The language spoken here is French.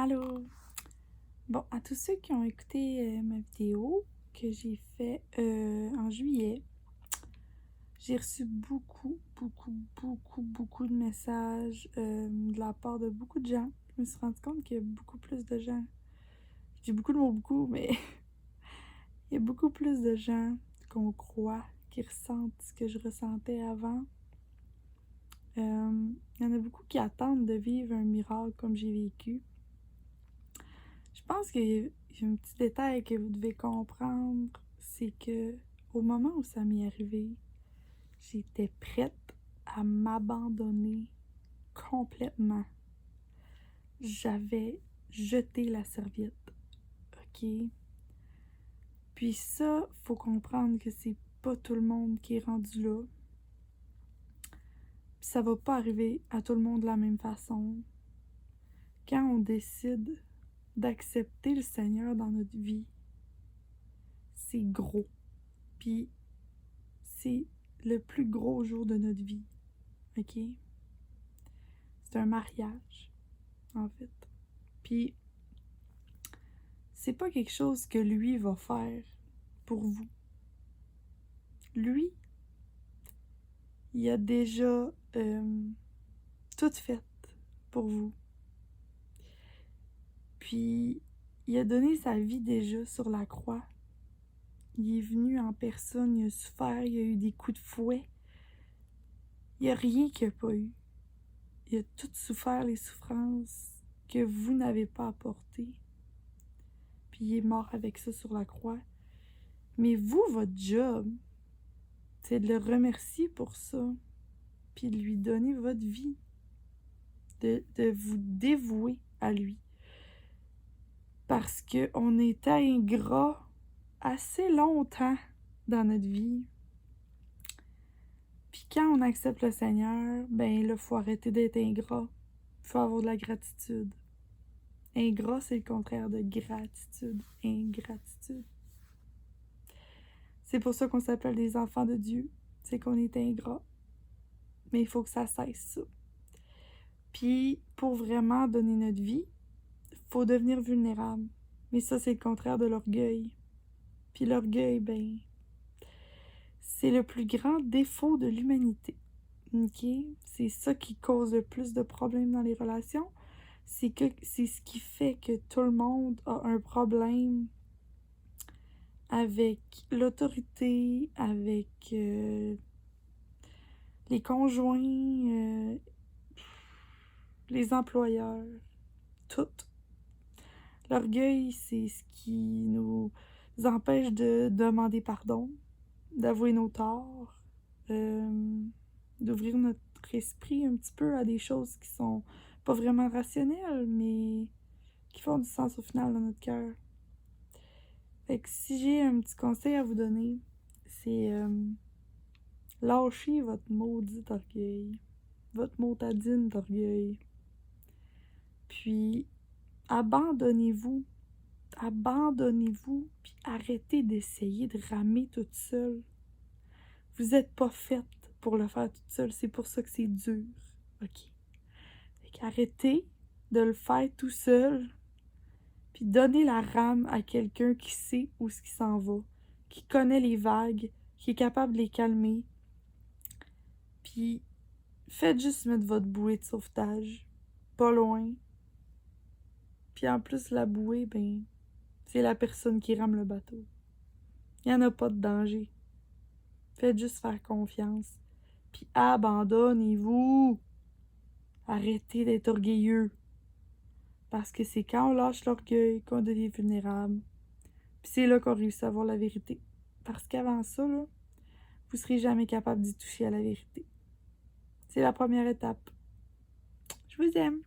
Allô! Bon, à tous ceux qui ont écouté ma vidéo que j'ai fait en juillet, j'ai reçu beaucoup de messages de la part de beaucoup de gens. Je me suis rendu compte qu'il y a beaucoup plus de gens. Je dis beaucoup de mots beaucoup, mais il y a beaucoup plus de gens qu'on croit qui ressentent ce que je ressentais avant. Il y en a beaucoup qui attendent de vivre un miracle comme j'ai vécu. Je pense qu'il y a un petit détail que vous devez comprendre, c'est que au moment où ça m'est arrivé, j'étais prête à m'abandonner complètement. J'avais jeté la serviette, ok? Puis ça, faut comprendre que c'est pas tout le monde qui est rendu là. Puis ça va pas arriver à tout le monde de la même façon. Quand on décide d'accepter le Seigneur dans notre vie, c'est gros. Puis c'est le plus gros jour de notre vie, ok? C'est un mariage, en fait. Puis c'est pas quelque chose que lui va faire pour vous. Lui, il a déjà tout fait pour vous. Puis il a donné sa vie déjà sur la croix. Il est venu en personne, il a souffert, il a eu des coups de fouet. Il n'y a rien qu'il n'a pas eu. Il a tout souffert, les souffrances que vous n'avez pas apportées. Puis il est mort avec ça sur la croix. Mais vous, votre job, c'est de le remercier pour ça, puis de lui donner votre vie, de vous dévouer à lui. Parce qu'on était ingrat assez longtemps dans notre vie. Puis quand on accepte le Seigneur, ben là, il faut arrêter d'être ingrat. Il faut avoir de la gratitude. Ingrat, c'est le contraire de gratitude. Ingratitude. C'est pour ça qu'on s'appelle des enfants de Dieu. C'est qu'on est ingrat. Mais il faut que ça cesse, ça. Puis, pour vraiment donner notre vie, il faut devenir vulnérable. Mais ça, c'est le contraire de l'orgueil. Puis l'orgueil, ben, c'est le plus grand défaut de l'humanité. OK? C'est ça qui cause le plus de problèmes dans les relations. C'est ce qui fait que tout le monde a un problème avec l'autorité, avec les conjoints, les employeurs, tout. L'orgueil, c'est ce qui nous empêche de demander pardon, d'avouer nos torts, d'ouvrir notre esprit un petit peu à des choses qui sont pas vraiment rationnelles, mais qui font du sens au final dans notre cœur. Fait que si j'ai un petit conseil à vous donner, c'est lâchez votre maudit orgueil, votre motadine d'orgueil. Puis abandonnez-vous, puis arrêtez d'essayer de ramer toute seule. Vous n'êtes pas faite pour le faire toute seule, c'est pour ça que c'est dur, ok? Fait qu'arrêtez de le faire tout seul, puis donnez la rame à quelqu'un qui sait où ce qui s'en va, qui connaît les vagues, qui est capable de les calmer. Puis faites juste mettre votre bouée de sauvetage, pas loin. Puis en plus, la bouée, ben, c'est la personne qui rame le bateau. Il n'y en a pas de danger. Faites juste faire confiance. Puis abandonnez-vous. Arrêtez d'être orgueilleux. Parce que c'est quand on lâche l'orgueil qu'on devient vulnérable. Puis c'est là qu'on réussit à voir la vérité. Parce qu'avant ça, là, vous ne serez jamais capable d'y toucher à la vérité. C'est la première étape. Je vous aime.